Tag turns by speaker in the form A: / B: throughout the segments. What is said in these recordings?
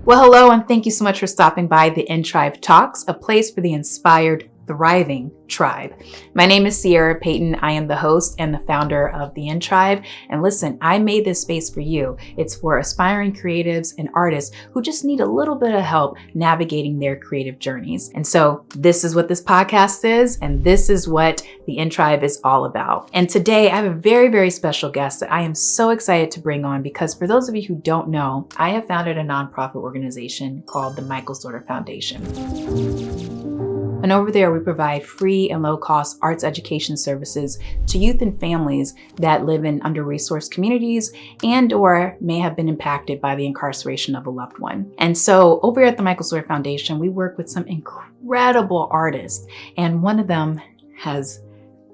A: Well, hello, and thank you so much for stopping by the In Trive Talks, a place for the inspired, thriving tribe. My name is Ciera Payton. I am the host and the founder of the In Tribe. And listen, I made this space for you. It's for aspiring creatives and artists who just need a little bit of help navigating their creative journeys. And so this is what this podcast is, and this is what the In Tribe is all about. And today I have a very, very special guest that I am so excited to bring on because for those of you who don't know, I have founded a nonprofit organization called the Michael Sorter Foundation. And over there, we provide free and low-cost arts education services to youth and families that live in under-resourced communities and or may have been impacted by the incarceration of a loved one. And so over at the Michael Sorter Foundation, we work with some incredible artists. And one of them has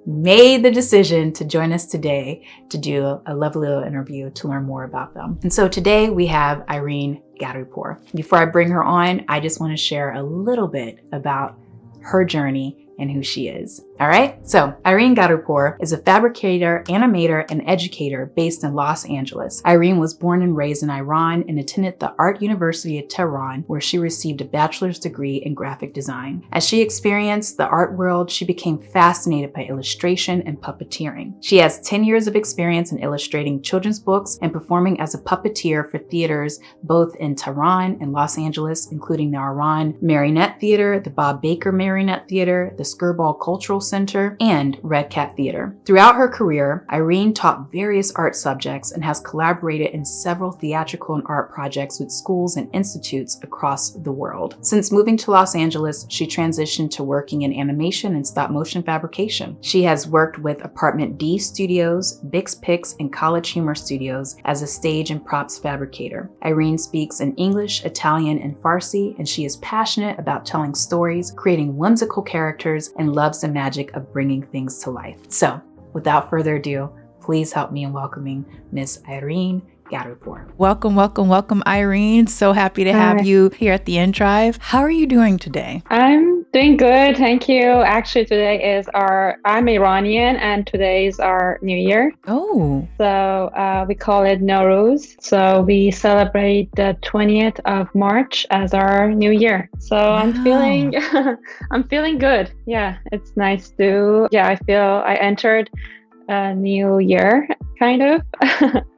A: made the decision to join us today to do a lovely little interview to learn more about them. And so today we have Ayrin Gharibpour. Before I bring her on, I just want to share a little bit about her journey and who she is. All right, so Ayrin Gharibpour is a fabricator, animator, and educator based in Los Angeles. Ayrin was born and raised in Iran and attended the Art University of Tehran, where she received a bachelor's degree in graphic design. As she experienced the art world, she became fascinated by illustration and puppeteering. She has 10 years of experience in illustrating children's books and performing as a puppeteer for theaters both in Tehran and Los Angeles, including the Iran Marionette Theater, the Bob Baker Marionette Theater, the Skirball Cultural Center, and Red Cat Theater. Throughout her career, Ayrin taught various art subjects and has collaborated in several theatrical and art projects with schools and institutes across the world. Since moving to Los Angeles, she transitioned to working in animation and stop motion fabrication. She has worked with Apartment D Studios, Bix Pix, and College Humor Studios as a stage and props fabricator. Ayrin speaks in English, Italian, and Farsi, and she is passionate about telling stories, creating whimsical characters, and loves the magic of bringing things to life. So, without further ado, please help me in welcoming Miss Ayrin Gharibpour. Welcome, welcome, welcome, Ayrin. So happy to have you here at the In Trive. How are you doing today?
B: I'm doing good, thank you. Actually, today is I'm Iranian, and today is our New Year.
A: Oh.
B: So we call it Nowruz. So we celebrate the 20th of March as our New Year. So wow. I'm feeling good. Yeah, it's nice I feel I entered a new year, kind of.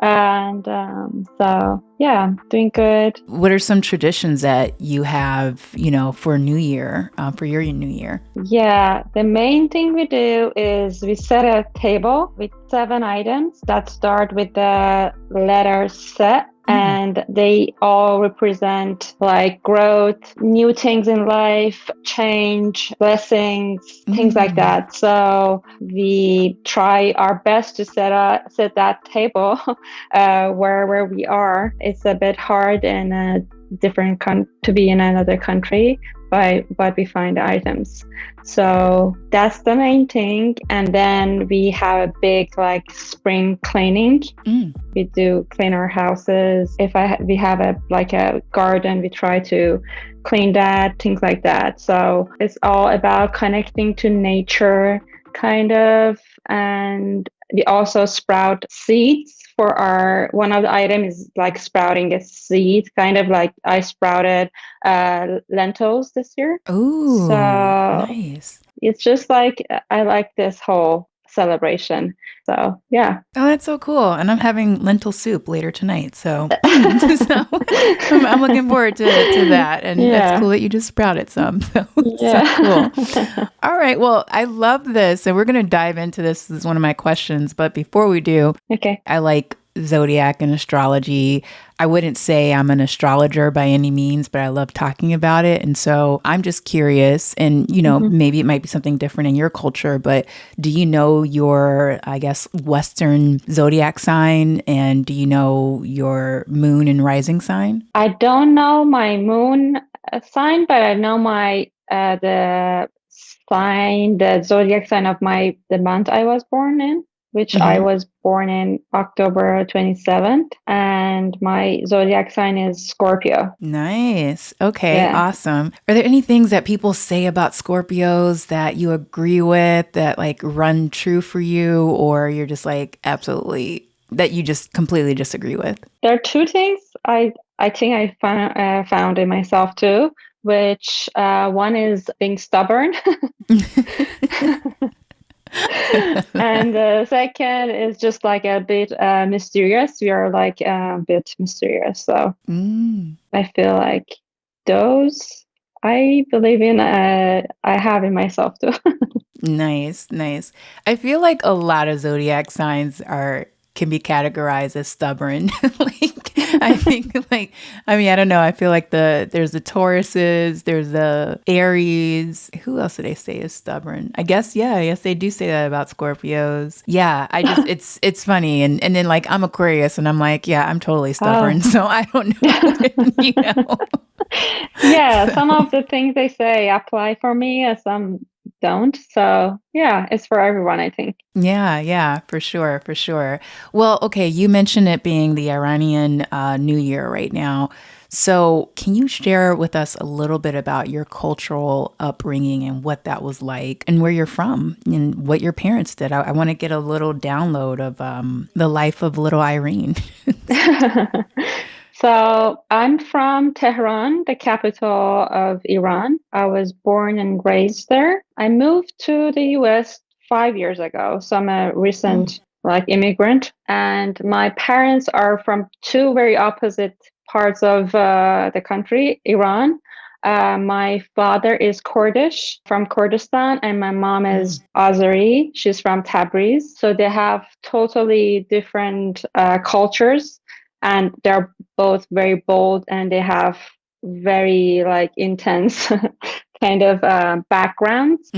B: And so yeah, I'm doing good.
A: What are some traditions that you have, for New Year, for your New Year?
B: Yeah, the main thing we do is we set a table with 7 items that start with the letter set. And they all represent like growth, new things in life, change, blessings, things like that. So we try our best to set that table where we are. It's a bit hard in a different to be in another country, but we find the items. So that's the main thing. And then we have a big like spring cleaning. We do clean our houses. If we have a garden, we try to clean that, things like that. So it's all about connecting to nature, kind of. And we also sprout seeds for one of the items is like sprouting a seed, kind of like I sprouted lentils this year.
A: Oh, so nice.
B: It's just like, I like this whole celebration. So yeah.
A: Oh, that's so cool. And I'm having lentil soup later tonight. So, I'm looking forward to that. And It's cool that you just sprouted some. So cool. All right. Well, I love this. And we're going to dive into this. This is one of my questions. But before we do, I like zodiac and astrology. I wouldn't say I'm an astrologer by any means, but I love talking about it. And so I'm just curious, and maybe it might be something different in your culture, but do you know your, I guess, Western zodiac sign? And do you know your moon and rising sign?
B: I don't know my moon sign, but I know my the zodiac sign of the month I was born in, which I was born in October 27th, and my zodiac sign is Scorpio.
A: Nice. Okay,
B: Yeah.
A: awesome. Are there any things that people say about Scorpios that you agree with, that like run true for you, or you're just like absolutely that you just completely disagree with?
B: There are two things I think I found in myself too, which one is being stubborn. And the second is just like a bit mysterious. We are like a bit mysterious. So I feel like those I believe in, I have in myself too.
A: Nice, nice. I feel like a lot of zodiac signs can be categorized as stubborn. Like I think like I mean, I don't know. I feel like there's the Tauruses, there's the Aries. Who else do they say is stubborn? I guess they do say that about Scorpios. Yeah, I just it's funny and then like I'm Aquarius and I'm like, yeah, I'm totally stubborn. So I don't know.
B: Yeah, some of the things they say apply for me, and some don't. So yeah, it's for everyone, I think.
A: Yeah, for sure, for sure. Well, okay, you mentioned it being the Iranian New Year right now. So, can you share with us a little bit about your cultural upbringing and what that was like, and where you're from, and what your parents did? I want to get a little download of the life of little Irene.
B: So I'm from Tehran, the capital of Iran. I was born and raised there. I moved to the US 5 years ago, so I'm a recent like immigrant. And my parents are from two very opposite parts of the country, Iran. My father is Kurdish from Kurdistan, and my mom is Azeri. She's from Tabriz. So they have totally different cultures, and they're both very bold, and they have very like intense kind of backgrounds.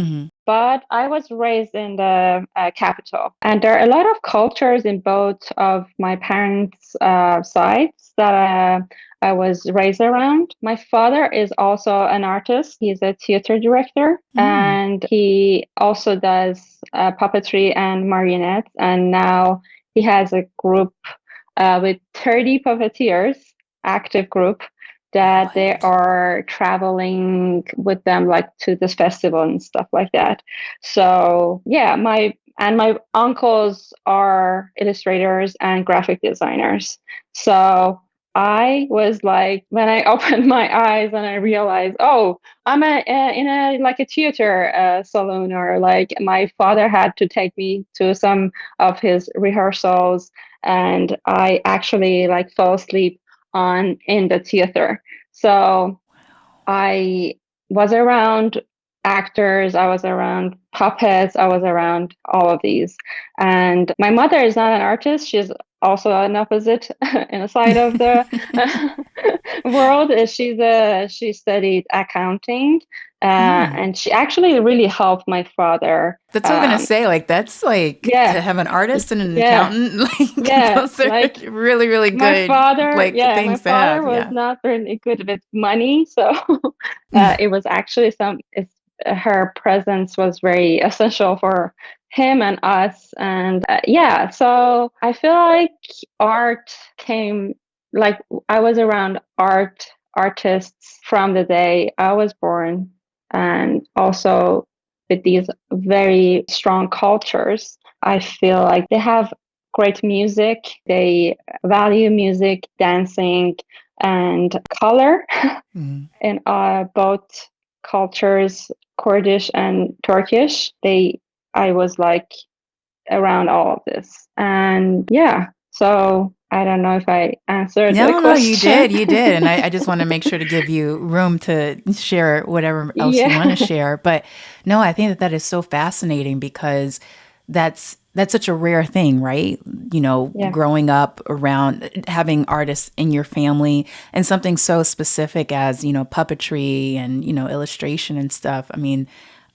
B: But I was raised in the capital, and there are a lot of cultures in both of my parents' sides that I was raised around. My father is also an artist. He's a theater director, and he also does puppetry and marionettes. And now he has a group with 30 puppeteers, active group, that they are traveling with them like to this festival and stuff like that. So yeah, my uncles are illustrators and graphic designers. So I was like, when I opened my eyes and I realized, oh, I'm in a like a theater salon, or like my father had to take me to some of his rehearsals, and I actually like fell asleep on in the theater. So I was around actors, I was around puppets, I was around all of these. And my mother is not an artist. She's also an opposite in a side of the world. She studied accounting, and she actually really helped my father.
A: That's what I'm gonna say. Like that's like to have an artist and an accountant. Like those are like really, really good.
B: My father was not really good with money, so it was actually her presence was very essential for him and us. And so I feel like art came, like I was around artists from the day I was born, and also with these very strong cultures. I feel like they have great music, they value music, dancing, and color in both cultures, Kurdish and Turkish. I was like around all of this. And so I don't know if I answered the question.
A: No, you did. And I just want to make sure to give you room to share whatever else you want to share. But no, I think that is so fascinating, because that's such a rare thing, right? You know, growing up around having artists in your family, and something so specific as, you know, puppetry and, you know, illustration and stuff. I mean,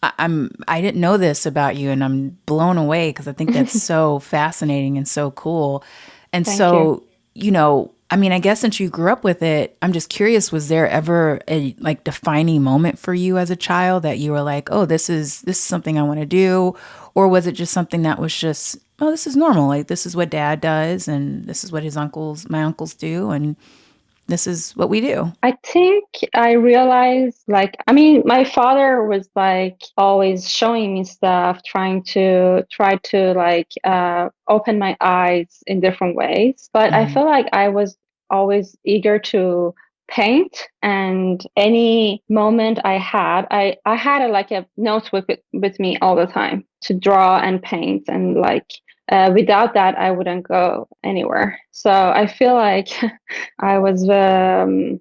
A: I didn't know this about you, and I'm blown away, because I think that's so fascinating and so cool. And
B: Thank
A: so, you know, I mean, I guess since you grew up with it, I'm just curious, was there ever a like defining moment for you as a child that you were like, oh, this is something I want to do? Or was it just something that was just oh, this is normal. Like, this is what dad does, and this is what my uncles do, and this is what we do.
B: I think I realized, like, I mean, my father was like always showing me stuff, try to like open my eyes in different ways. But I feel like I was always eager to paint, and any moment I had like a notebook with me all the time to draw and paint, and like without that I wouldn't go anywhere. So I feel like I was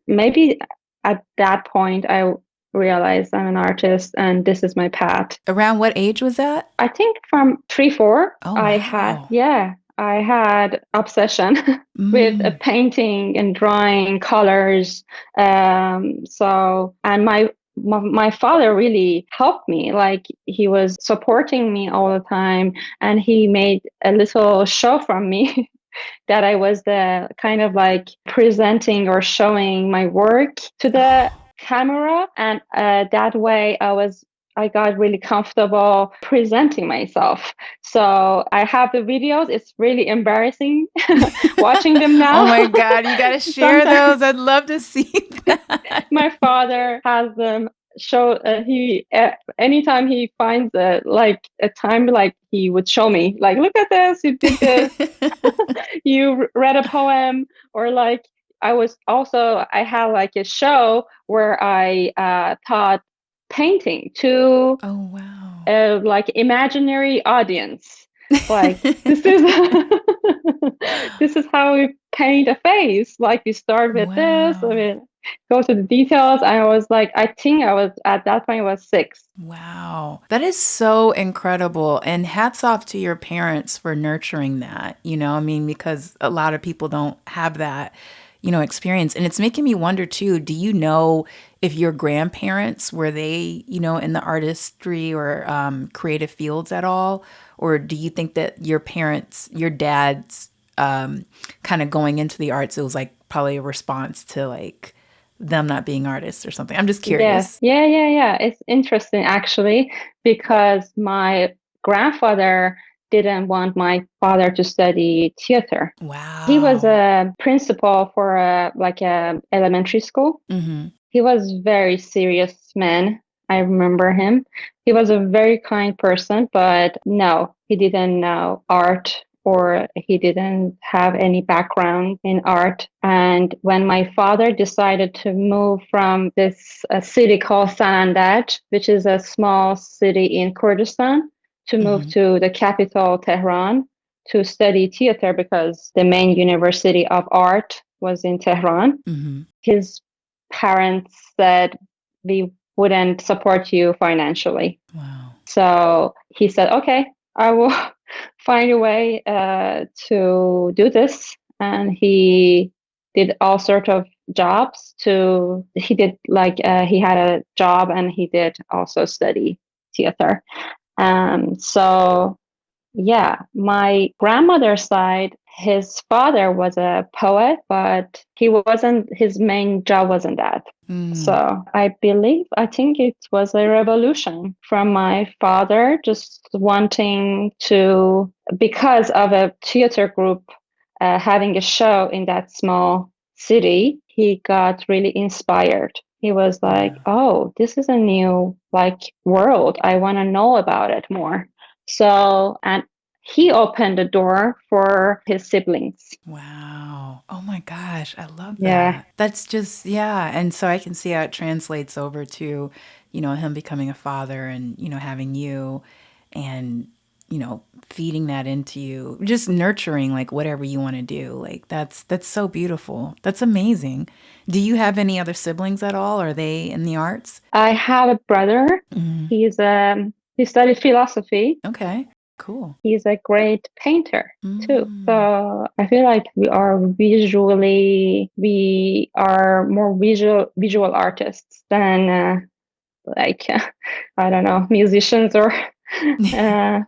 B: maybe at that point I realized I'm an artist and this is my path.
A: Around what age was that?
B: I think from 3, 4,
A: Oh, wow.
B: I had obsession with painting and drawing colors. So, and my father really helped me. Like, he was supporting me all the time, and he made a little show from me that I was the kind of like presenting or showing my work to the camera. And that way I got really comfortable presenting myself. So I have the videos. It's really embarrassing watching them now.
A: Oh my God, you got to share those. I'd love to see that.
B: My father has them show he anytime he finds like a time, like he would show me, like, look at this, you did this. You read a poem, or like I had like a show where I taught painting to
A: oh wow,
B: like imaginary audience. Like, this is this is how we paint a face. Like, we start with this, I mean, go to the details. I was like, I think I was at that point I was 6.
A: Wow. That is so incredible. And hats off to your parents for nurturing that, I mean, because a lot of people don't have that, experience. And it's making me wonder too, do you know if your grandparents, were they, in the artistry or creative fields at all? Or do you think that your dad's kind of going into the arts, it was like probably a response to like them not being artists or something? I'm just curious.
B: Yeah. It's interesting actually, because my grandfather didn't want my father to study theater.
A: Wow.
B: He was a principal for a elementary school. He was very serious man. I remember him. He was a very kind person, but no, he didn't know art, or he didn't have any background in art. And when my father decided to move from this city called Sanandaj, which is a small city in Kurdistan, to move to the capital, Tehran, to study theater, because the main university of art was in Tehran, his parents said, we wouldn't support you financially.
A: Wow.
B: So he said, okay, I will find a way to do this. And he did all sorts of jobs he did like, he had a job, and he did also study theater. So yeah, my grandmother's side, his father was a poet, but his main job wasn't that. So I think it was a revolution from my father just wanting to, because of a theater group having a show in that small city, he got really inspired. He was like, oh, this is a new like world. I want to know about it more. So, and he opened the door for his siblings.
A: Wow. Oh my gosh. I love
B: Yeah.
A: that. That's just, yeah. And so I can see how it translates over to, him becoming a father and, having you and, feeding that into you, just nurturing like whatever you want to do. Like that's so beautiful. That's amazing. Do you have any other siblings at all? Are they in the arts?
B: I have a brother. He studied philosophy.
A: Okay. Cool.
B: He's a great painter too. So I feel like we are more visual artists than like I don't know, musicians or yeah.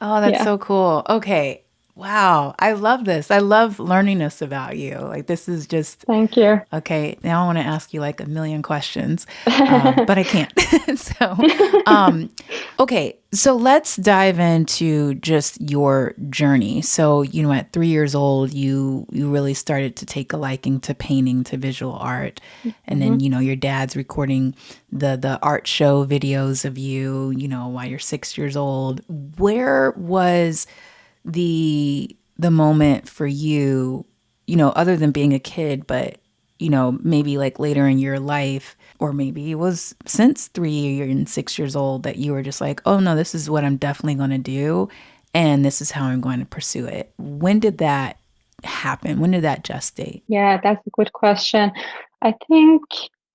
A: Oh, that's so cool. Okay. Wow. I love this. I love learning this about you. Like, this is just,
B: Thank you.
A: okay. Now I want to ask you like a million questions, but I can't. So, okay. So let's dive into just your journey. So, at 3 years old, you really started to take a liking to painting, to visual art. And then, your dad's recording the art show videos of you, while you're 6 years old. Where was the moment for you, other than being a kid, but maybe like later in your life, or maybe it was since 3 and 6 years old that you were just like, oh no, this is what I'm definitely going to do, and this is how I'm going to pursue it. When did that happen? When did that gestate?
B: Yeah, that's a good question. I think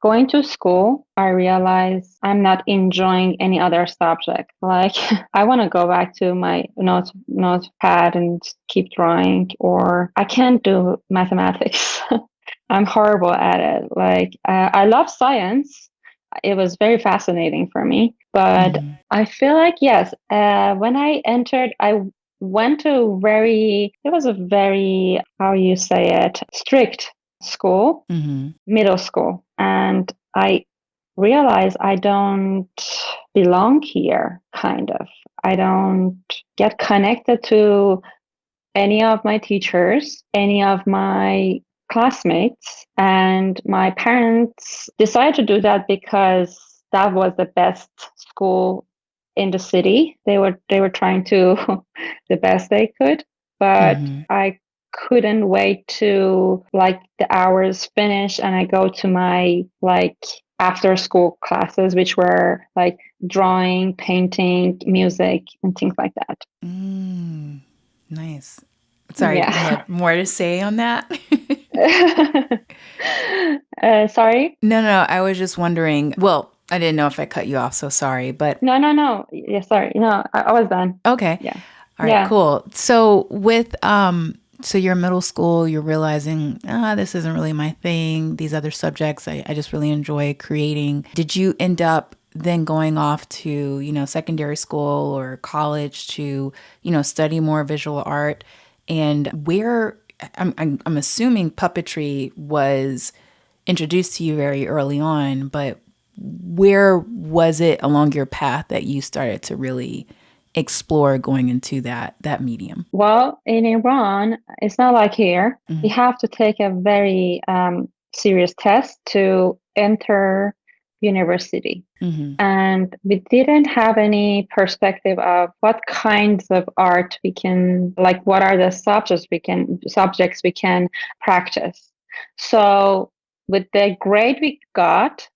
B: going to school, I realized I'm not enjoying any other subject. Like, I want to go back to my notepad and keep drawing, or I can't do mathematics. I'm horrible at it. Like, I love science. It was very fascinating for me. But I feel like, yes, when I entered, I went to it was a very, how you say it, strict school, middle school. And I realized I don't belong here, kind of. I don't get connected to any of my teachers, any of my classmates, and my parents decided to do that because that was the best school in the city. They were trying to the best they could, but I couldn't wait to like the hours finish and I go to my like after school classes, which were like drawing, painting, music, and things like that.
A: Nice. Sorry, you
B: Yeah.
A: had more to say on that?
B: Sorry?
A: No, I was just wondering. Well, I didn't know if I cut you off, so sorry, but
B: No. Yeah, sorry. No, I was done.
A: okay.
B: Yeah.
A: All right,
B: Yeah.
A: cool. So with so you're in middle school, you're realizing, this isn't really my thing. These other subjects, I just really enjoy creating. Did you end up then going off to, secondary school or college to, study more visual art? And where I'm assuming puppetry was introduced to you very early on, but where was it along your path that you started to really explore going into that medium?
B: Well, in Iran, it's not like here. You have to take a very serious test to enter university. And we didn't have any perspective of what kinds of art we can, like, what are the subjects we can practice. So with the grade we got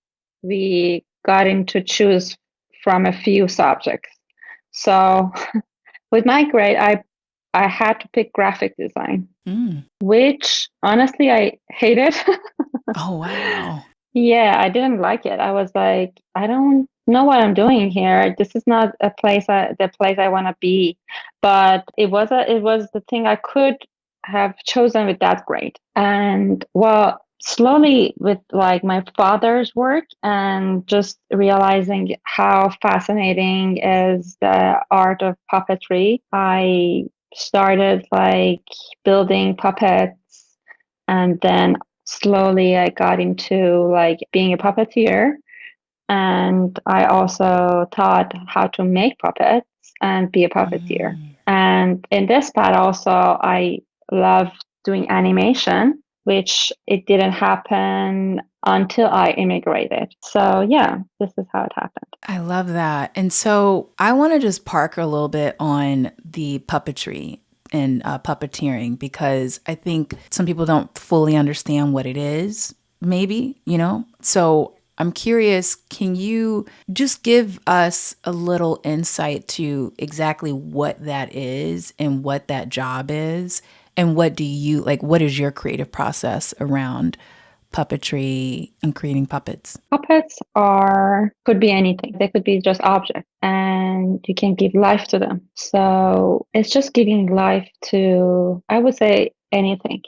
B: in to choose from a few subjects. So with my grade, I had to pick graphic design, which honestly I hated.
A: Oh, wow.
B: Yeah, I didn't like it. I was like, I don't know what I'm doing here. This is not the place I want to be. But it was the thing I could have chosen with that grade. And well, slowly with like my father's work and just realizing how fascinating is the art of puppetry, I started like building puppets, and then slowly I got into like being a puppeteer. And I also taught how to make puppets and be a puppeteer. And in this part also, I love doing animation, which it didn't happen until I immigrated. So yeah, this is how it happened.
A: I love that. And so I want to just park a little bit on the puppetry and puppeteering, because I think some people don't fully understand what it is, maybe, So I'm curious, can you just give us a little insight to exactly what that is and what that job is? And what is your creative process around puppetry and creating puppets?
B: Puppets could be anything. They could be just objects and you can give life to them. So it's just giving life to, I would say, anything.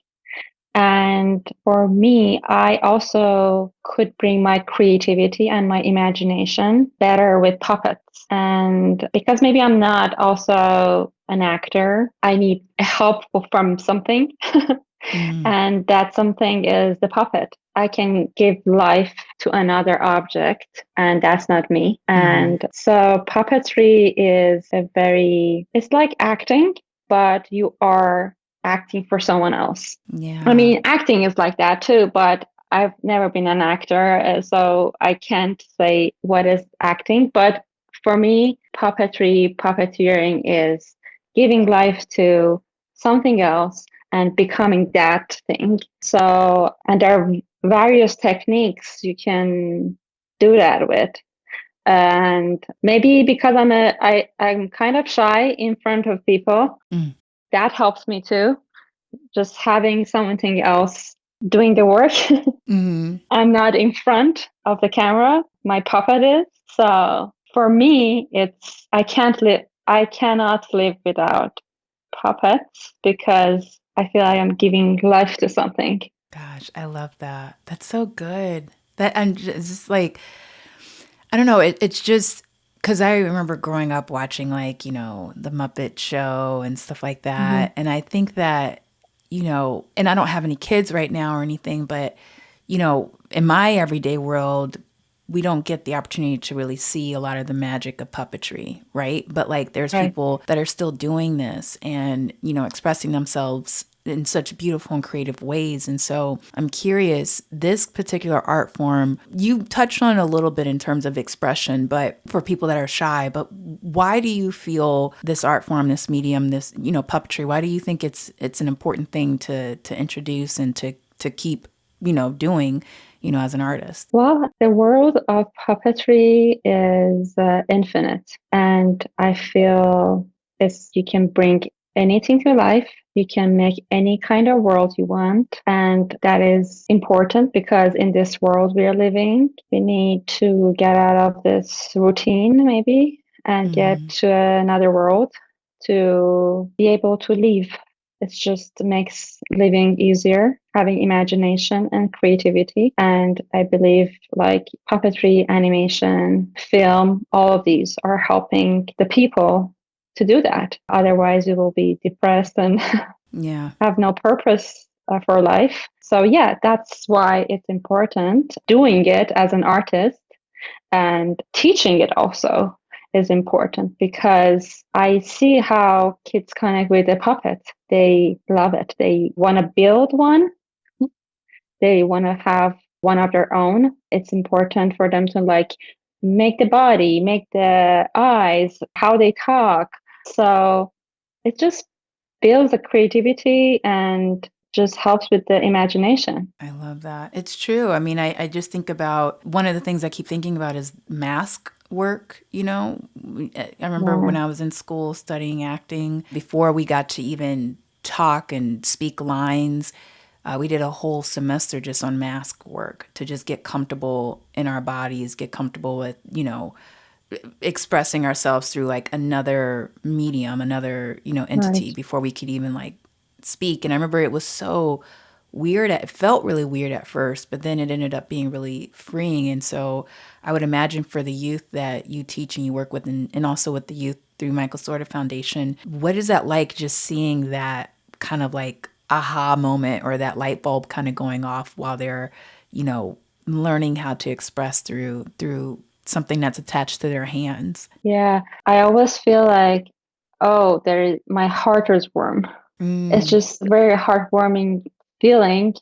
B: And for me, I also could bring my creativity and my imagination better with puppets. And because maybe I'm not also an actor, I need help from something.
A: Mm,
B: And that something is the puppet. I can give life to another object, and that's not me.
A: mm,
B: And so puppetry is it's like acting, but you are acting for someone else. I
A: yeah.
B: mean, acting is like that too, but I've never been an actor, so I can't say what is acting. But for me, puppeteering is giving life to something else and becoming that thing. So, and there are various techniques you can do that with. And maybe because I'm kind of shy in front of people,
A: Mm,
B: that helps me too. Just having something else doing the work.
A: mm.
B: I'm not in front of the camera. My puppet is. So for me, I cannot live without puppets because I feel I am giving life to something.
A: Gosh, I love that. That's so good. That and just like I don't know. It's just because I remember growing up watching like the Muppet Show and stuff like
B: Mm-hmm.
A: that, and I think that and I don't have any kids right now or anything, but in my everyday world, we don't get the opportunity to really see a lot of the magic of puppetry, right? But like there's
B: Right.
A: people that are still doing this and, expressing themselves in such beautiful and creative ways. And so I'm curious, this particular art form, you touched on it a little bit in terms of expression, but for people that are shy, but why do you feel this art form, this medium, this, puppetry, why do you think it's an important thing to introduce and to keep, doing, as an artist?
B: Well, the world of puppetry is infinite, and I feel you can bring anything to life. You can make any kind of world you want, and that is important because in this world we are living, we need to get out of this routine maybe and get
A: Mm,
B: to another world to be able to live. It just makes living easier, having imagination and creativity. And I believe like puppetry, animation, film, all of these are helping the people to do that. Otherwise, you will be depressed and
A: yeah.
B: have no purpose for life. So, yeah, that's why it's important doing it as an artist and teaching it also is important because I see how kids connect with the puppet. They love it. They want to build one. They want to have one of their own. It's important for them to like make the body, make the eyes, how they talk. So it just builds the creativity and just helps with the imagination.
A: I love that. It's true. I mean, I just think about one of the things I keep thinking about is mask work. I remember when
B: Yeah,
A: I was in school studying acting, before we got to even talk and speak lines, we did a whole semester just on mask work to just get comfortable in our bodies, get comfortable with, expressing ourselves through like another medium, another, entity
B: right.
A: before we could even like speak. And I remember it was so weird. It felt really weird at first, but then it ended up being really freeing. And so I would imagine for the youth that you teach and you work with, and also with the youth through Michael Sorta Foundation, what is that like just seeing that kind of like aha moment or that light bulb kind of going off while they're, you know, learning how to express through something that's attached to their hands?
B: Yeah, I always feel like, oh, my heart is warm. It's
A: Mm,
B: just very heartwarming feeling.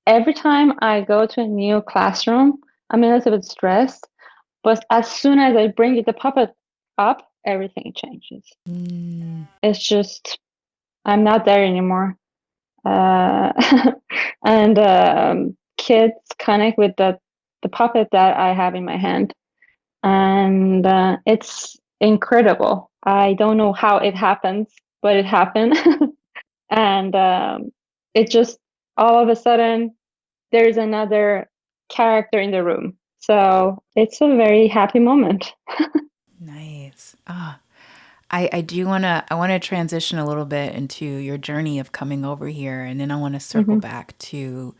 B: Every time I go to a new classroom, I'm a little bit stressed, but as soon as I bring the puppet up, everything changes.
A: mm,
B: It's just, I'm not there anymore. Uh, and kids connect with the puppet that I have in my hand. And it's incredible. I don't know how it happens, but it happened. And it just all of a sudden there's another character in the room. So it's a very happy moment.
A: nice. Ah, I want to transition a little bit into your journey of coming over here, and then I want to circle back to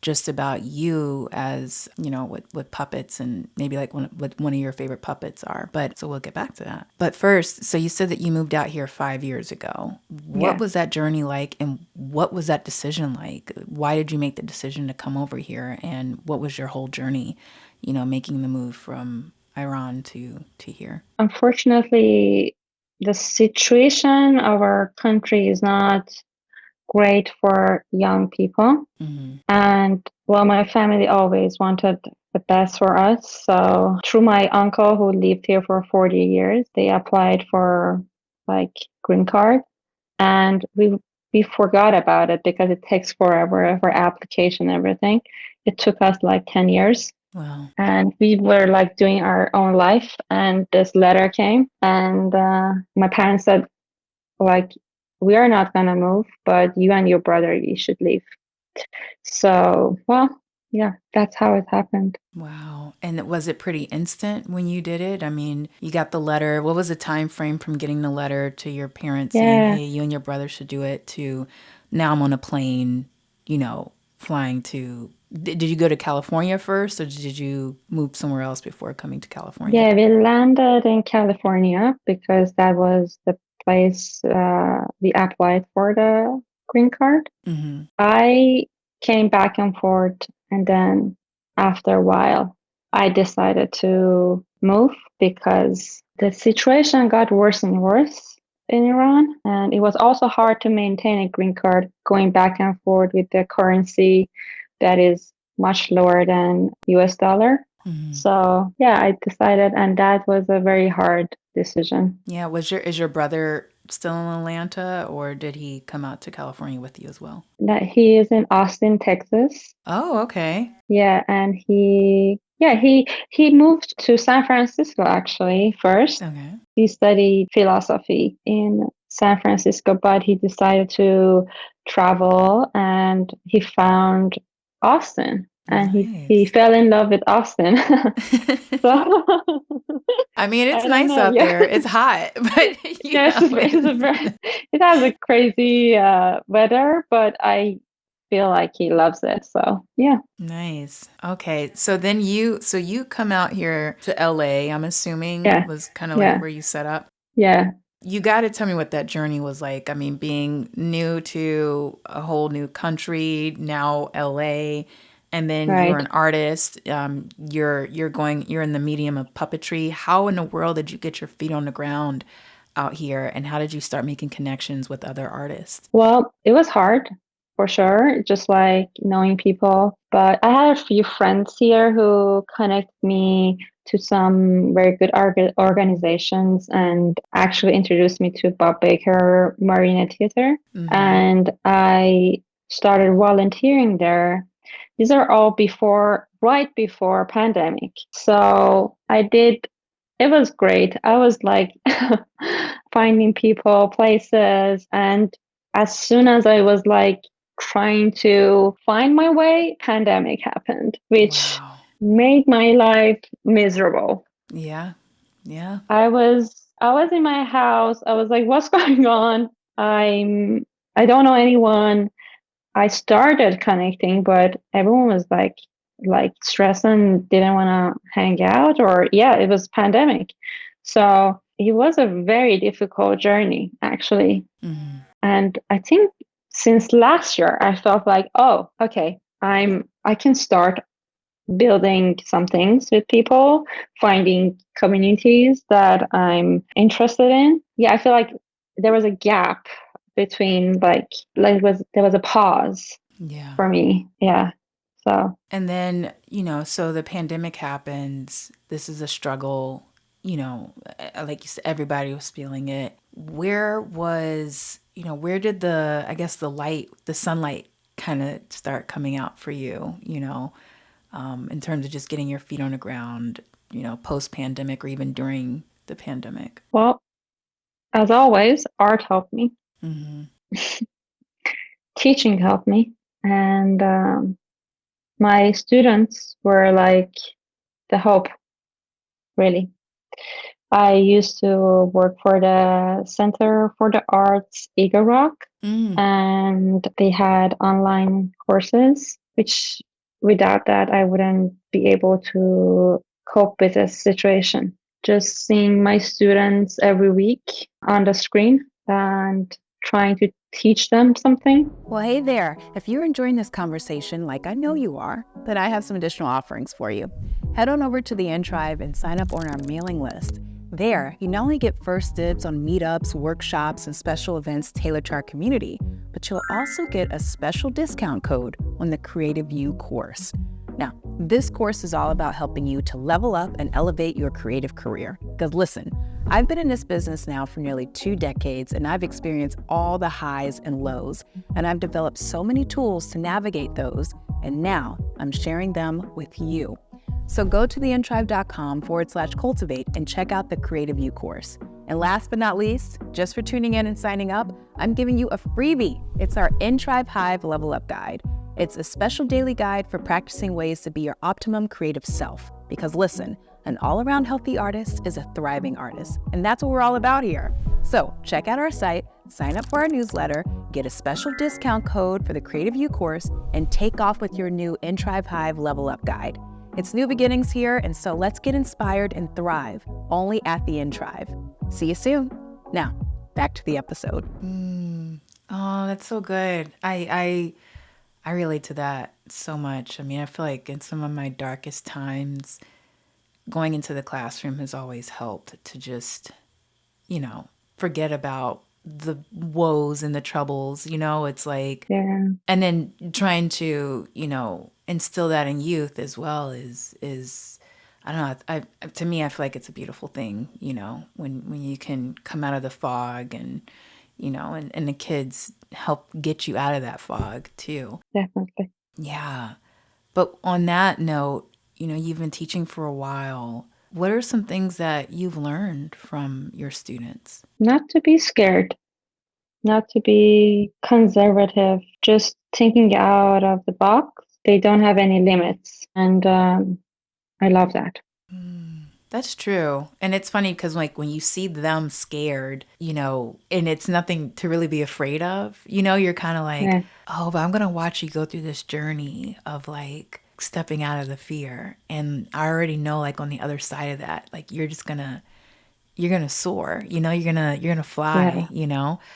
A: just about you as, with puppets, and maybe like what one of your favorite puppets are. But so we'll get back to that. But first, so you said that you moved out here 5 years ago. What
B: Yeah.
A: was that journey like, and what was that decision like? Why did you make the decision to come over here, and what was your whole journey, making the move from Iran to here?
B: Unfortunately, the situation of our country is not great for young people.
A: Mm-hmm.
B: And well, my family always wanted the best for us. So through my uncle who lived here for 40 years, they applied for like green card, and we forgot about it because it takes forever for application and everything. It took us like 10 years.
A: Wow.
B: And we were like doing our own life, and this letter came, and my parents said, like, we are not gonna move, but you and your brother, you should leave. So, well, yeah, that's how it happened.
A: Wow. And was it pretty instant when you did it? I mean, you got the letter. What was the time frame from getting the letter to your parents saying,
B: Yeah,
A: hey, you and your brother should do it, to now I'm on a plane, flying to. Did you go to California first, or did you move somewhere else before coming to California?
B: yeah, we landed in California because that was the place we applied for the green card.
A: Mm-hmm.
B: I came back and forth, and then after a while, I decided to move because the situation got worse and worse in Iran, and it was also hard to maintain a green card going back and forth with the currency that is much lower than US dollar.
A: Mm-hmm.
B: So yeah, I decided, and that was a very hard decision.
A: Yeah. Is your brother still in Atlanta, or did he come out to California with you as well?
B: That he is in Austin, Texas.
A: Oh, okay.
B: Yeah, and he moved to San Francisco actually first.
A: Okay.
B: He studied philosophy in San Francisco, but he decided to travel, and he found Austin, and he
A: Nice.
B: fell in love with Austin. So
A: I mean, it's
B: I don't
A: nice
B: know.
A: out
B: Yeah.
A: there. It's hot, but
B: Yes, it's a very, it has a crazy weather, but I feel like he loves it. So yeah,
A: nice. Okay. So you come out here to LA, I'm assuming
B: yeah,
A: was kind of like
B: yeah,
A: where you set up.
B: yeah.
A: You got to tell me what that journey was like. I mean, being new to a whole new country, now LA, and then you're
B: Right.
A: an artist. You're in the medium of puppetry. How in the world did you get your feet on the ground out here, and how did you start making connections with other artists?
B: Well, it was hard for sure, just like knowing people. But I had a few friends here who connect me to some very good organizations and actually introduced me to Bob Baker Marina Theater.
A: Mm-hmm.
B: And I started volunteering there. These are all right before pandemic. So I did, it was great. I was like finding people, places, and as soon as I was like trying to find my way, pandemic happened, which
A: Wow.
B: made my life miserable.
A: Yeah. Yeah.
B: I was in my house. I was like, what's going on? I don't know anyone. I started connecting, but everyone was like stressed and didn't want to hang out, or yeah, it was pandemic. So it was a very difficult journey actually.
A: Mm-hmm.
B: And I think since last year I felt like, oh, okay, I can start building some things with people, finding communities that I'm interested in. Yeah, I feel like there was a gap between there was a pause
A: Yeah.
B: for me. Yeah. So
A: And then, so the pandemic happens. This is a struggle, like you said, everybody was feeling it. Where did I guess the sunlight kind of start coming out for you, in terms of just getting your feet on the ground, post pandemic or even during the pandemic?
B: well, as always, art helped me.
A: Mm-hmm.
B: Teaching helped me. And my students were like the hope, really. I used to work for the Center for the Arts Eagle Rock, and they had online courses, which without that, I wouldn't be able to cope with the situation. Just seeing my students every week on the screen and trying to teach them something.
C: Well, hey there. If you're enjoying this conversation like I know you are, then I have some additional offerings for you. Head on over to the In Tribe and sign up on our mailing list. There, you not only get first dibs on meetups, workshops, and special events tailored to our community, but you'll also get a special discount code on the Creative You course. Now, this course is all about helping you to level up and elevate your creative career. Because listen, I've been in this business now for nearly 2 decades, and I've experienced all the highs and lows, and I've developed so many tools to navigate those, and now I'm sharing them with you. So go to theintribe.com/cultivate and check out the Creative You course. And last but not least, just for tuning in and signing up, I'm giving you a freebie. It's our In Tribe Hive Level Up Guide. It's a special daily guide for practicing ways to be your optimum creative self. Because listen, an all-around healthy artist is a thriving artist, and that's what we're all about here. So check out our site, sign up for our newsletter, get a special discount code for the Creative You course, and take off with your new In Tribe Hive Level Up Guide. It's new beginnings here, and so let's get inspired and thrive only at the In Tribe. See you soon. Now, back to the episode.
A: Oh, that's so good. I relate to that so much. I mean, I feel like in some of my darkest times, going into the classroom has always helped to just, forget about the woes and the troubles, it's like, and then trying to, instill that in youth as well is, I don't know, to me, I feel like it's a beautiful thing, when you can come out of the fog and, and the kids help get you out of that fog too.
B: Definitely.
A: Yeah. But on that note, you've been teaching for a while. What are some things that you've learned from your students?
B: Not to be scared, not to be conservative, just thinking out of the box. They don't have any limits. And I love that.
A: That's true. And it's funny because when you see them scared, and it's nothing to really be afraid of, you're kind of like, oh, but I'm going to watch you go through this journey of stepping out of the fear. And I already know on the other side of that, you're going to soar, you're going to fly,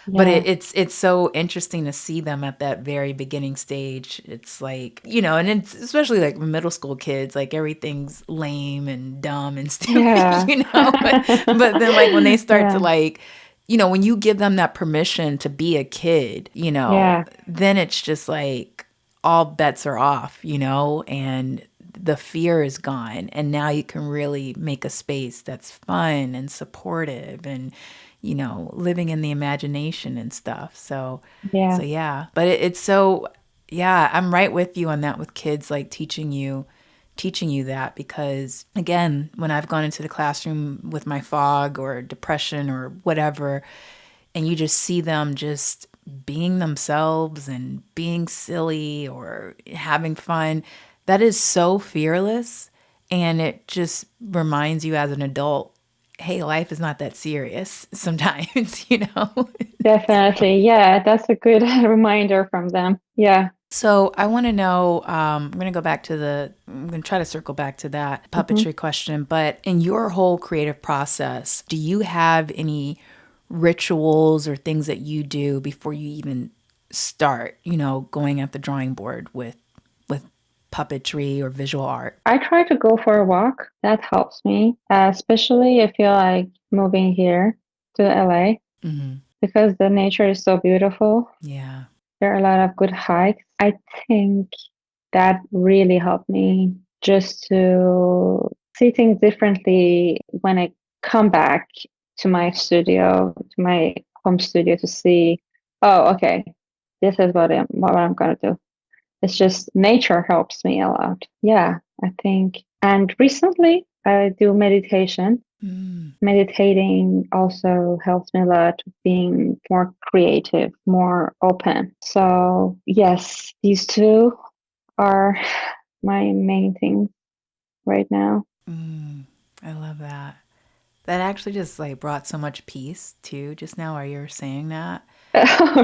A: but it's so interesting to see them at that very beginning stage. It's and it's especially middle school kids, everything's lame and dumb and stupid, but then when they start to when you give them that permission to be a kid, then it's just all bets are off, and the fear is gone, and now you can really make a space that's fun and supportive and living in the imagination and stuff. So but it's so I'm right with you on that with kids, teaching you that, because again, when I've gone into the classroom with my fog or depression or whatever, and you just see them just being themselves and being silly or having fun, that is so fearless, and it just reminds you as an adult, hey, life is not that serious sometimes,
B: Definitely. Yeah, that's a good reminder from them. Yeah.
A: So I want to know, I'm going to try to circle back to that puppetry question, but in your whole creative process, do you have any rituals or things that you do before you even start, going at the drawing board with puppetry or visual art?
B: I try to go for a walk. That helps me, especially if you're moving here to LA, because the nature is so beautiful.
A: Yeah.
B: There are a lot of good hikes. I think that really helped me just to see things differently when I come back to my studio, to my home studio, to see, oh, okay, this is what I'm going to do. It's just nature helps me a lot. Yeah, I think. And recently I do meditation. Meditating also helps me a lot, being more creative, more open. So yes, these two are my main things right now.
A: I love that. That actually just like brought so much peace too, just now while you were saying that.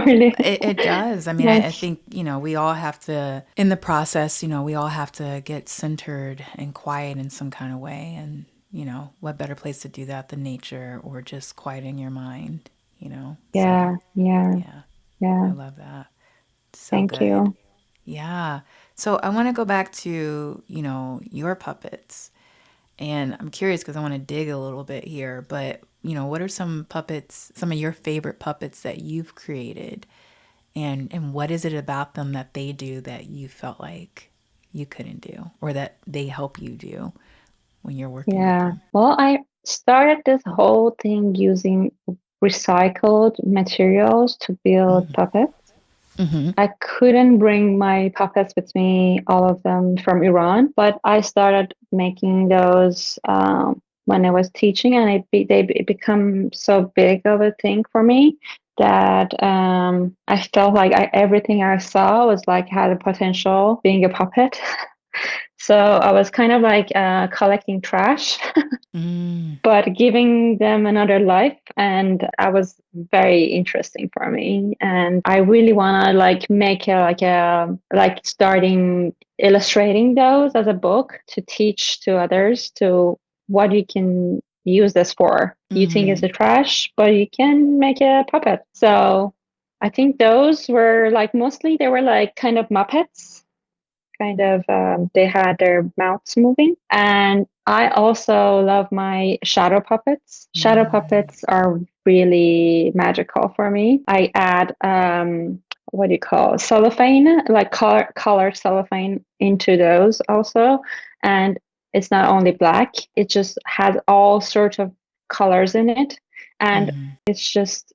B: Really?
A: It does. I mean, I
B: Yes.
A: think, we all have to, in the process, we all have to get centered and quiet in some kind of way. And, what better place to do that than nature or just quieting your mind? So,
B: Yeah, yeah,
A: yeah, I
B: yeah.
A: love that. So
B: Thank
A: good.
B: you.
A: Yeah. So I want to go back to, your puppets. And I'm curious because I want to dig a little bit here, but what are some puppets, some of your favorite puppets that you've created? And what is it about them that they do that you felt like you couldn't do or that they help you do when you're working with
B: Yeah.
A: them?
B: Well, I started this whole thing using recycled materials to build puppets.
A: Mm-hmm.
B: I couldn't bring my puppets with me, all of them from Iran, but I started making those when I was teaching, and it become so big of a thing for me that I felt like everything I saw was like had a potential being a puppet. So I was kind of like collecting trash,
A: Mm.
B: but giving them another life. And that was very interesting for me. And I really want to like make like starting illustrating those as a book to teach to others to what you can use this for. You think it's
A: Mm-hmm.
B: a trash, but you can make a puppet. So I think those were like mostly they were like kind of Muppets kind of they had their mouths moving. And I also love my shadow puppets. Shadow
A: Mm.
B: puppets are really magical for me. I add what do you call cellophane, like colored cellophane into those also. And it's not only black, it just has all sorts of colors in it. And
A: Mm.
B: it's just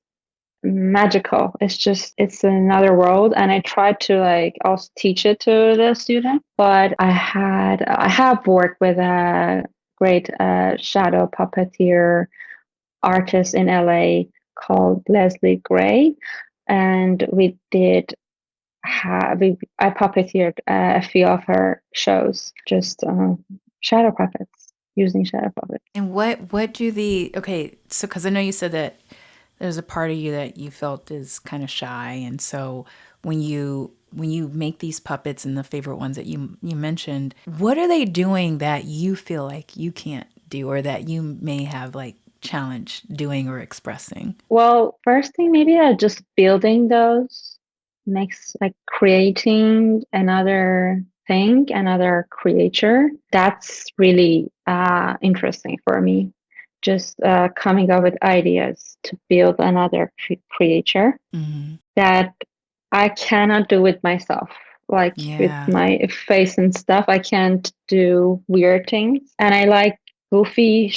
B: magical. It's another world, and I tried to like also teach it to the student. But I have worked with a great shadow puppeteer artist in LA called Leslie Gray, and we did I puppeteered a few of her shows, just shadow puppets using shadow puppets.
A: And what do the okay, so because I know you said that there's a part of you that you felt is kind of shy, and so when you make these puppets and the favorite ones that you mentioned, what are they doing that you feel like you can't do or that you may have like challenge doing or expressing?
B: Well, first thing, maybe just building those makes like creating another thing, another creature. That's really interesting for me. Just coming up with ideas to build another creature
A: Mm-hmm.
B: that I cannot do with myself. Like with
A: Yeah.
B: my face and stuff, I can't do weird things. And I like goofy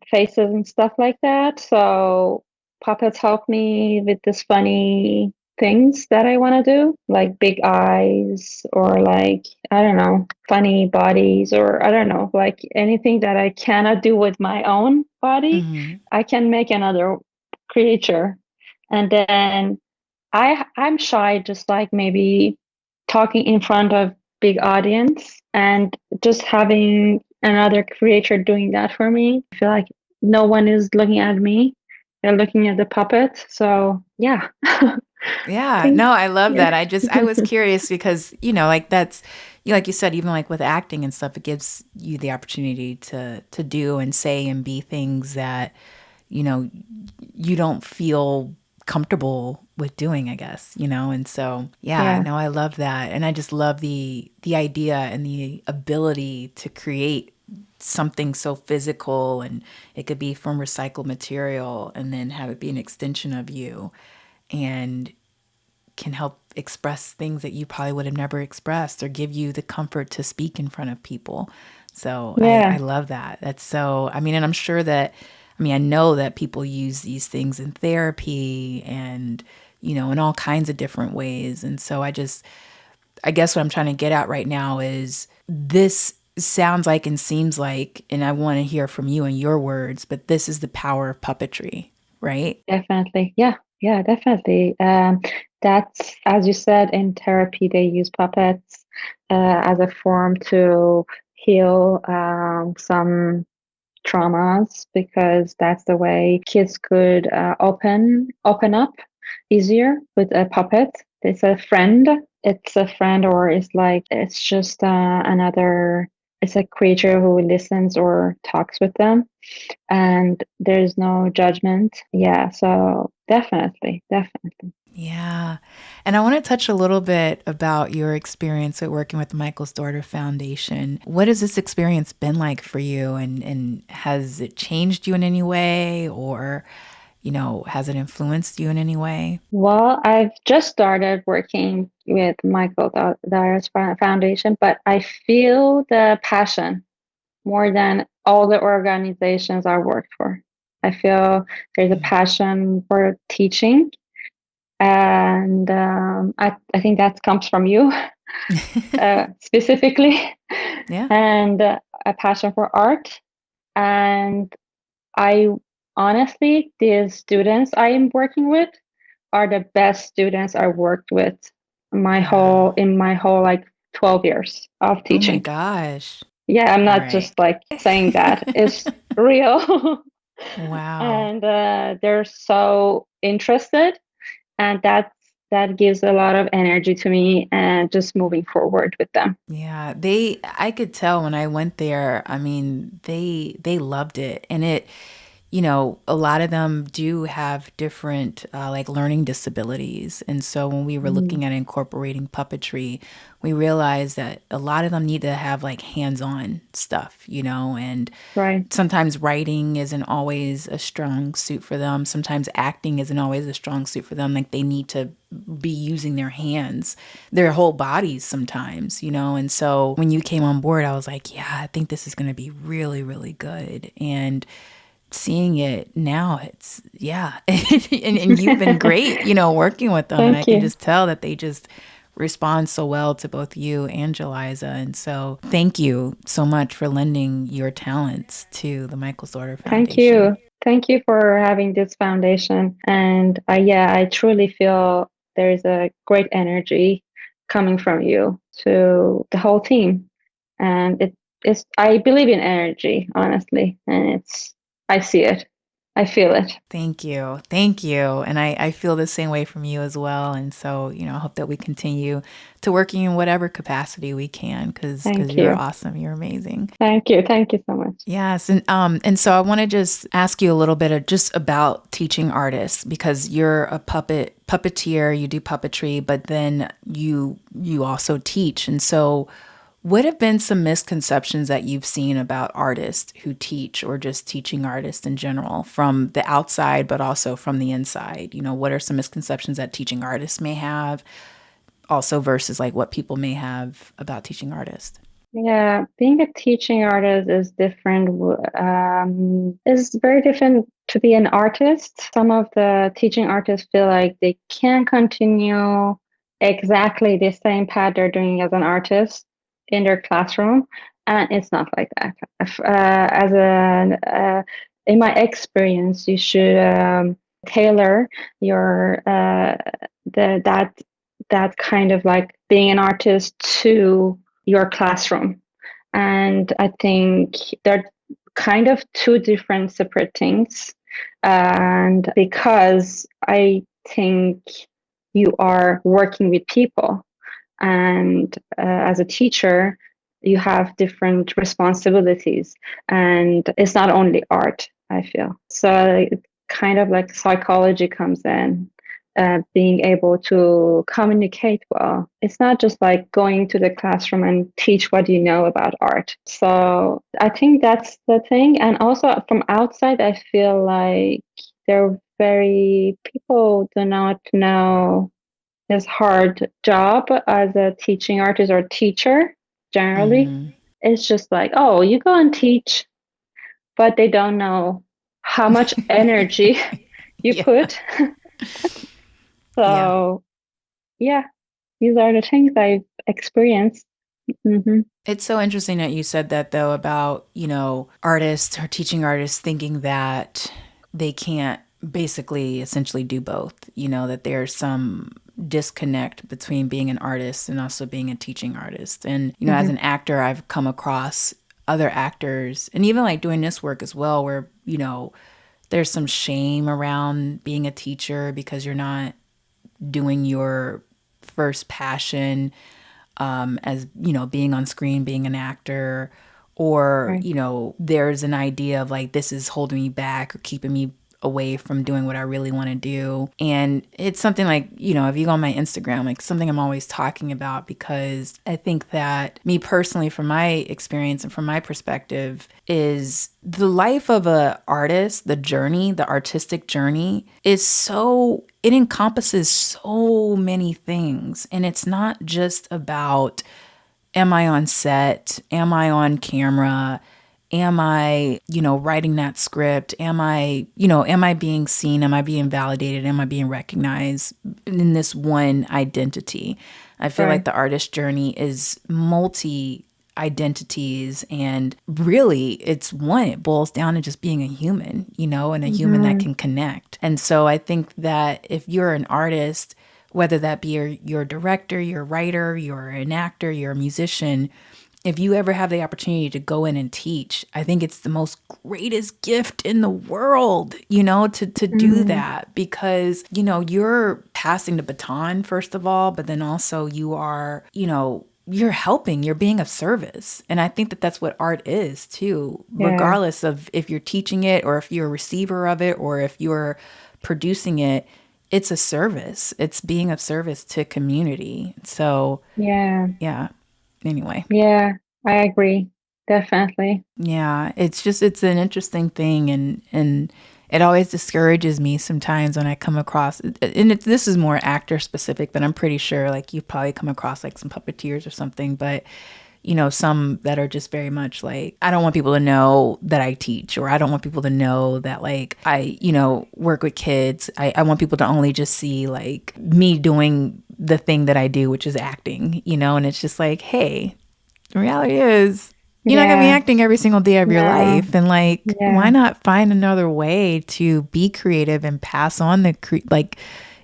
B: faces and stuff like that. So puppets help me with this funny things that I want to do, like big eyes or like, I don't know, funny bodies or I don't know, like anything that I cannot do with my own body,
A: Mm-hmm.
B: I can make another creature. And then I'm shy, just like maybe talking in front of big audience and just having another creator doing that for me. I feel like no one is looking at me. They're looking at the puppet. So yeah. I
A: Yeah,
B: think
A: no, I love
B: yeah.
A: that. I was curious because, like that's, like you said, even like with acting and stuff, it gives you the opportunity to do and say and be things that, you know, you don't feel comfortable with doing, I guess. And so, yeah,
B: Yeah.
A: no, I love that. And I just love the idea and the ability to create something so physical, and it could be from recycled material and then have it be an extension of you and can help express things that you probably would have never expressed or give you the comfort to speak in front of people. So I
B: Yeah.
A: love that. That's so, I mean, and I'm sure that, I know that people use these things in therapy and, in all kinds of different ways. And so I guess what I'm trying to get at right now is this sounds like and seems like, and I want to hear from you and your words, but this is the power of puppetry, right?
B: Definitely. Yeah. Yeah, definitely. That's, as you said, in therapy, they use puppets as a form to heal some traumas, because that's the way kids could open up easier with a puppet. It's a friend. It's a friend, or it's just another. It's a creature who listens or talks with them, and there's no judgment. Yeah, so definitely.
C: Yeah. And I want to touch a little bit about your experience at working with the Michael's Daughter Foundation. What has this experience been like for you? And has it changed you in any way, or, has it influenced you in any way?
B: Well, I've just started working with Michael Daughter's Foundation, but I feel the passion more than all the organizations I worked for. I feel there's a passion for teaching, and I think that comes from you specifically,
C: Yeah.
B: and a passion for art. And I honestly, the students I am working with are the best students I worked with
C: Wow.
B: in my whole like 12 years of
C: Oh my
B: teaching.
C: gosh.
B: Yeah, I'm
C: All
B: not
C: right.
B: just like saying that. It's real.
C: Wow.
B: And they're so interested, and that gives a lot of energy to me and just moving forward with them.
C: Yeah, I could tell when I went there. I mean, they loved it. And a lot of them do have different like learning disabilities. And so when we were
B: Mm,
C: looking at incorporating puppetry, we realized that a lot of them need to have like hands-on stuff, and
B: right.
C: sometimes writing isn't always a strong suit for them. Sometimes acting isn't always a strong suit for them. Like they need to be using their hands, their whole bodies sometimes, And so when you came on board, I was like, yeah, I think this is going to be really, really good. And seeing it now, it's, yeah. And you've been great, working with them. And I
B: Thank
C: can
B: you.
C: just tell that they just respond so well to both you and Jeliza. And so thank you so much for lending your talents to the Michael's Daughter
B: Thank
C: Foundation.
B: you. Thank you for having this foundation. And I truly feel there's a great energy coming from you to the whole team. And I believe in energy, honestly. And I see it. I feel it.
C: Thank you. Thank you. And I feel the same way from you as well. And so, I hope that we continue to working in whatever capacity we can, because
B: Thank
C: you're
B: you.
C: awesome. You're amazing.
B: Thank you. Thank you so much.
C: Yes. And so I want to just ask you a little bit of just about teaching artists, because you're a puppeteer, you do puppetry, but then you also teach. And so what have been some misconceptions that you've seen about artists who teach, or just teaching artists in general, from the outside, but also from the inside? What are some misconceptions that teaching artists may have also versus like what people may have about teaching artists?
B: Yeah, being a teaching artist is different, is very different to be an artist. Some of the teaching artists feel like they can't continue exactly the same path they're doing as an artist in their classroom, and it's not like that. In my experience, you should tailor your that kind of like being an artist to your classroom. And I think they're kind of two different separate things. And because I think you are working with people, and as a teacher, you have different responsibilities. And it's not only art, I feel. So it kind of like psychology comes in, being able to communicate well. It's not just like going to the classroom and teach what you know about art. So I think that's the thing. And also from outside, I feel like people do not know this hard job as a teaching artist or teacher generally.
C: Mm-hmm.
B: It's just like, oh, you go and teach, but they don't know how much energy you
C: Yeah.
B: put.
C: Yeah.
B: So yeah, these are the things I've experienced. Mm-hmm.
C: It's so interesting that you said that, though, about, artists or teaching artists thinking that they can't basically essentially do both, that there's some disconnect between being an artist and also being a teaching artist. And, as
B: Mm-hmm.
C: an actor, I've come across
A: other actors, and even like doing this work as well, where, there's some shame around being a teacher because you're not doing your first passion, as, being on screen, being an actor, or,
B: Right.
A: There's an idea of like, this is holding me back or keeping me away from doing what I really want to do. And it's something like, if you go on my Instagram, like something I'm always talking about, because I think that me personally, from my experience and from my perspective, is the life of a artist, the journey, the artistic journey it encompasses so many things. And it's not just about, am I on set? Am I on camera? Am I, writing that script? Am I being seen? Am I being validated? Am I being recognized in this one identity? I feel like
B: Right.
A: the artist journey is multi identities, and really it boils down to just being a human, and a human that
B: Mm-hmm.
A: can connect. And so I think that if you're an artist, whether that be your director, your writer, you're an actor, you're a musician, if you ever have the opportunity to go in and teach, I think it's the most greatest gift in the world, to do
B: Mm-hmm.
A: that, because, you're passing the baton, first of all, but then also you are, you're helping, you're being of service. And I think that that's what art is too,
B: Yeah.
A: regardless of if you're teaching it or if you're a receiver of it or if you're producing it. It's a service. It's being of service to community. So,
B: Yeah.
A: yeah. Anyway.
B: Yeah. I agree. Definitely.
A: Yeah, it's an interesting thing, and it always discourages me sometimes when I come across, and this is more actor specific, but I'm pretty sure like you've probably come across like some puppeteers or something, but some that are just very much like, I don't want people to know that I teach, or I don't want people to know that like I, work with kids. I want people to only just see like me doing the thing that I do, which is acting, and it's just like, hey, the reality is, you're not going to be
B: Yeah.
A: acting every single day of your
B: No.
A: life. And like, why
B: Yeah.
A: not find another way to be creative and pass on the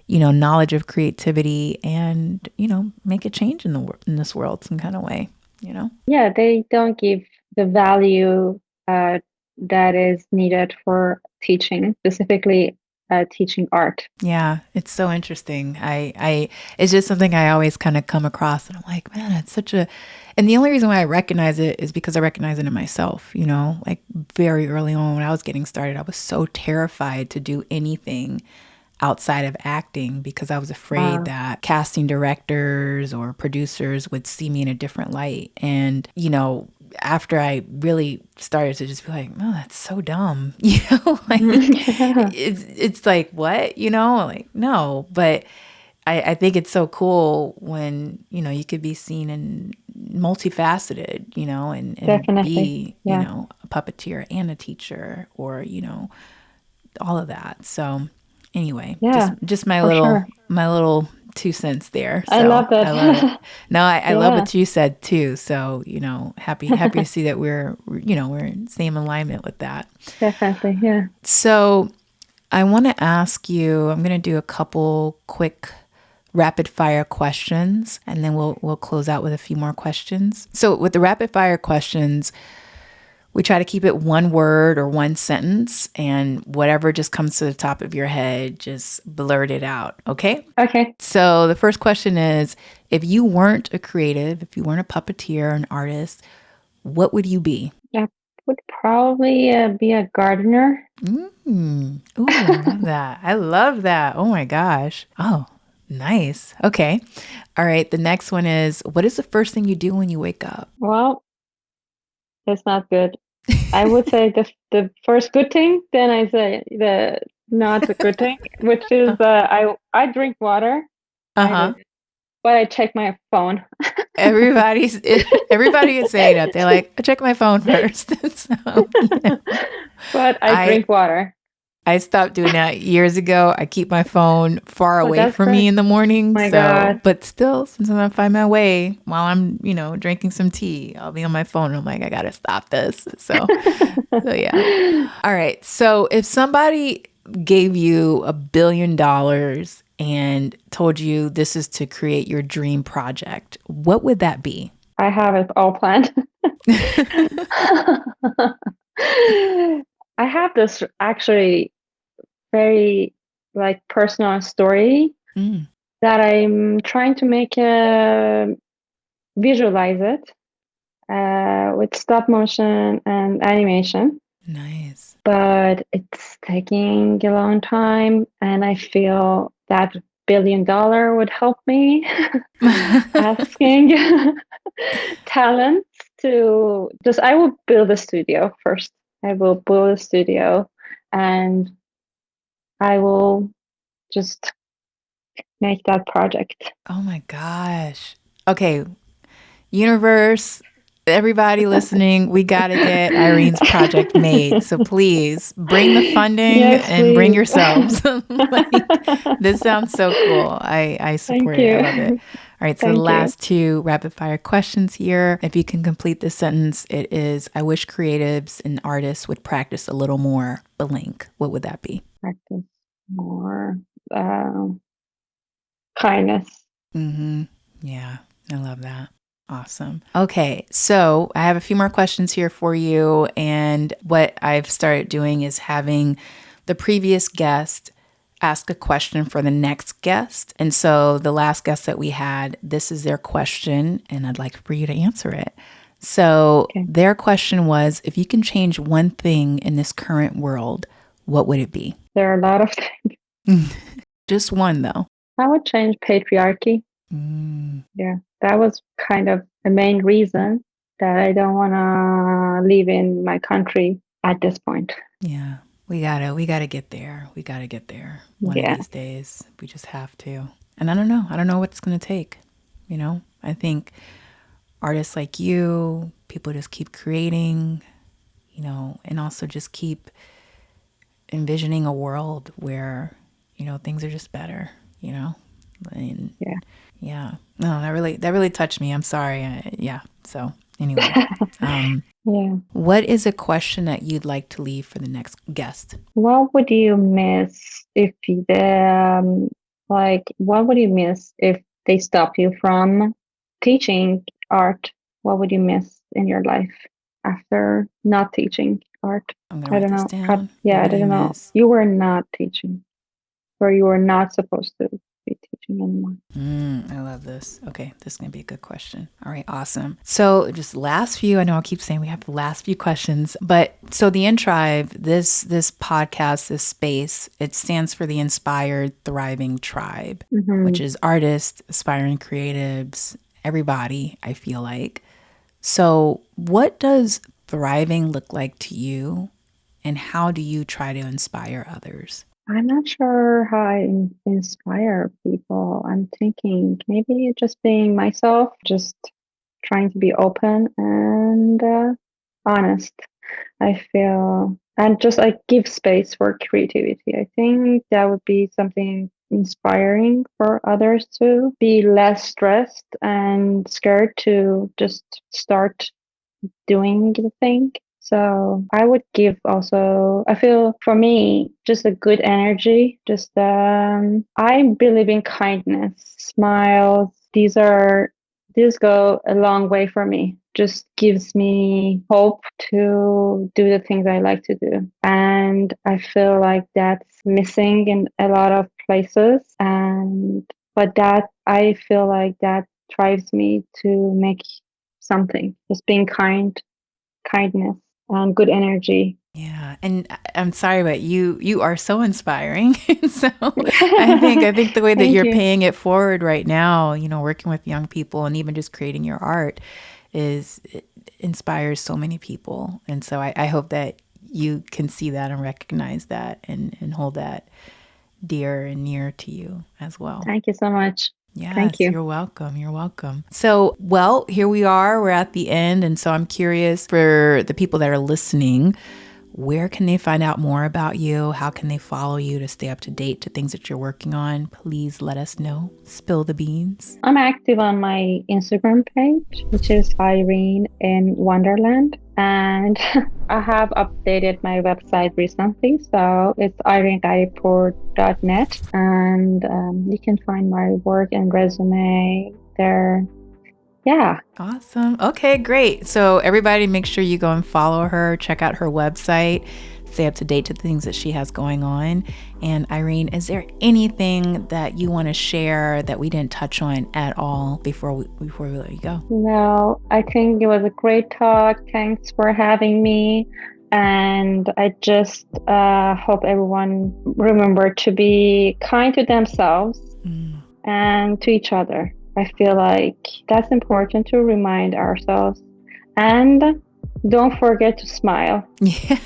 A: knowledge of creativity and, make a change in in this world some kind of way.
B: Yeah. They don't give the value uh, that is needed for teaching, specifically teaching art.
A: Yeah, it's so interesting. It's just something I always kind of come across, and I'm like, man, it's such a, and the only reason why I recognize it is because I recognize it in myself, like very early on when I was getting started, I was so terrified to do anything outside of acting because I was afraid
B: Wow.
A: that casting directors or producers would see me in a different light. And, after I really started to just be like, oh, that's so dumb, like
B: Yeah.
A: it's like, what, like, no, but I think it's so cool when, you could be seen in multifaceted, and
B: Definitely.
A: be,
B: Yeah.
A: a puppeteer and a teacher, or, all of that. So anyway, just
B: Yeah,
A: just
B: for sure.
A: my little 2 cents there.
B: I
A: So
B: love
A: I love it.
B: that.
A: No, I love
B: Yeah.
A: what you said too. So, happy to see that we're in same alignment with that.
B: Definitely. Yeah.
A: So I want to ask you, I'm going to do a couple quick rapid fire questions, and then we'll close out with a few more questions. So with the rapid fire questions, we try to keep it one word or one sentence, and whatever just comes to the top of your head, just blurt it out. Okay?
B: Okay.
A: So the first question is, if you weren't a creative, if you weren't a puppeteer, an artist, what would you be?
B: I would probably be a gardener.
A: Ooh, I love that. I love that. Oh my gosh. Oh, nice. Okay. All right. The next one is, what is the first thing you do when you wake up?
B: Well, that's not good. I would say the first good thing, then I say the not a good thing, which is I drink water. I do,
A: Uh-huh.
B: but I check my phone.
A: Everybody is saying that. They're like, I check my phone first. So,
B: But I
A: I
B: drink water.
A: I stopped doing that years ago. I keep my phone far
B: Oh,
A: away
B: that's
A: from me
B: great.
A: in the morning.
B: My
A: So,
B: God.
A: but still, sometimes I find my way while I'm, drinking some tea. I'll be on my phone. I'm like, I gotta stop this. So yeah. All right. So if somebody gave you $1 billion and told you this is to create your dream project, what would that be?
B: I have it all planned. I have this actually very like personal story
C: Mm,
B: that I'm trying to make visualize it with stop motion and animation,
C: nice.
B: but it's taking a long time, and I feel that $1 billion would help me. Asking talents to just, I will build a studio first. I will build a studio and I will just make that project.
C: Oh my gosh. Okay, universe, everybody listening, we got to get Irene's project made. So please bring the funding
B: Yes,
C: and bring
B: please.
C: yourselves. Like, this sounds so cool. I
B: Thank
C: support it. I love it.
B: you.
C: All right, so the
B: Thank you.
C: last two rapid fire questions here. If you can complete this sentence, it is, I wish creatives and artists would practice a little more blank. What would that be?
B: Practice more uh, kindness.
C: Mm-hmm. Yeah, I love that. Awesome. Okay, so I have a few more questions here for you. And what I've started doing is having the previous guest ask a question for the next guest. And so the last guest that we had, this is their question, and I'd like for you to answer it. So
B: Okay.
C: their question was, if you can change one thing in this current world, what would it be?
B: There are a lot of things.
C: Just one, though.
B: I would change patriarchy.
C: Mm,
B: Yeah, that was kind of the main reason that I don't want to live in my country at this point.
C: yeah. We gotta get there. We gotta get there one of
B: Yeah.
C: these days. We just have to. And I don't know. I don't know what it's gonna take. I think artists like you, people just keep creating, and also just keep envisioning a world where, things are just better, And
B: Yeah.
C: yeah. No, that really touched me. I'm sorry. Yeah. So anyway,
B: Yeah.
C: what is a question that you'd like to leave for the next guest?
B: What would you miss if what would you miss if they stop you from teaching art? What would you miss in your life after not teaching art?
C: I'm gonna
B: I
C: write
B: don't
C: this
B: know.
C: down.
B: Yeah,
C: What
B: I
C: would you
B: don't know.
C: miss?
B: You were not teaching, or you were not supposed to be teaching anymore.
C: I love this. Okay, this is going to be a good question. All right, awesome. So just last few, I know I keep saying we have the last few questions, but so the In Tribe, this podcast, this space, it stands for the Inspired Thriving Tribe, which is artists, aspiring creatives, everybody, I feel like. So what does thriving look like to you, and how do you try to inspire others?
B: I'm not sure how I inspire people. I'm thinking maybe just being myself, just trying to be open and honest. I feel, and just like give space for creativity. I think that would be something inspiring for others to be less stressed and scared to just start doing the thing. So I would give also, I feel for me, just a good energy. Just, I believe in kindness, smiles. These go a long way for me. Just gives me hope to do the things I like to do. And I feel like that's missing in a lot of places. But that, I feel like that drives me to make something. Just being kindness, and good energy.
C: Yeah, and I'm sorry, but you are so inspiring. So I think the way that
B: Thank
C: you're
B: you.
C: paying it forward right now, working with young people and even just creating your art it inspires so many people. And so I hope that you can see that and recognize that and hold that dear and near to you as well.
B: Thank you so much. Thank
C: Yes,
B: you.
C: you're welcome. You're welcome. So, well, here we are. We're at the end. And so I'm curious for the people that are listening, where can they find out more about you? How can they follow you to stay up to date to things that you're working on? Please let us know. Spill the beans.
B: I'm active on my Instagram page, which is Irene in Wonderland. And I have updated my website recently. So it's Ayrin-Gharibpour.net. And you can find my work and resume there. Yeah.
A: Awesome. Okay, great. So everybody make sure you go and follow her, check out her website, stay up to date to the things that she has going on. And Ayrin, is there anything that you want to share that we didn't touch on at all before we let you go?
B: No, I think it was a great talk. Thanks for having me. And I just hope everyone remember to be kind to themselves and to each other. I feel like that's important to remind ourselves. And don't forget to smile.
A: Yeah.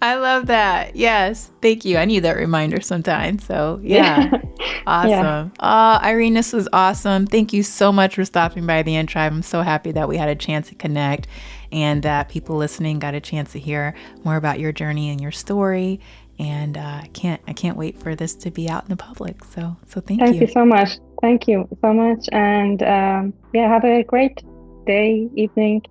A: I love that. Yes. Thank you. I need that reminder sometimes. So yeah. Awesome.
B: Yeah.
A: Ayrin, this was awesome. Thank you so much for stopping by the In Tribe. I'm so happy that we had a chance to connect and that people listening got a chance to hear more about your journey and your story. And I can't wait for this to be out in the public. So thank you.
B: Thank you so much. Thank you so much. And have a great day, evening.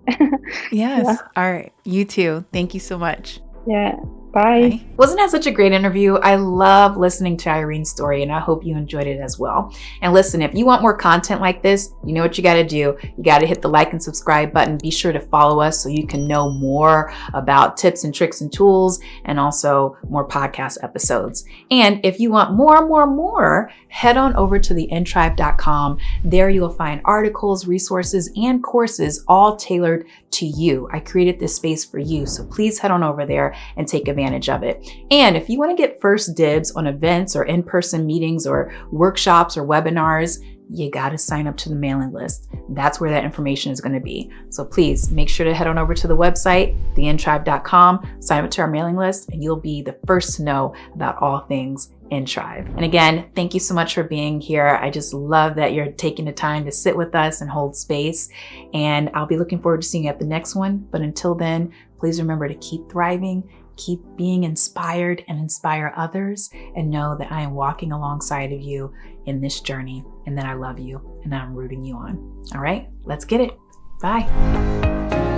A: Yes.
B: Yeah.
A: All right. You too. Thank you so much.
B: Yeah. Bye.
A: Wasn't that such a great interview? I love listening to Ayrin's story, and I hope you enjoyed it as well. And listen, if you want more content like this, you know what you got to do. You got to hit the like and subscribe button. Be sure to follow us so you can know more about tips and tricks and tools, and also more podcast episodes. And if you want more, head on over to theintribe.com. There you'll find articles, resources, and courses all tailored to you. I created this space for you, so please head on over there and take advantage of it. And if you want to get first dibs on events or in-person meetings or workshops or webinars, you got to sign up to the mailing list. That's where that information is going to be. So please make sure to head on over to the website, theintribe.com, sign up to our mailing list, and you'll be the first to know about all things In Tribe. And again, thank you so much for being here. I just love that you're taking the time to sit with us and hold space. And I'll be looking forward to seeing you at the next one. But until then, please remember to keep thriving, keep being inspired and inspire others, and know that I am walking alongside of you in this journey, and that I love you and I'm rooting you on. All right, let's get it. Bye.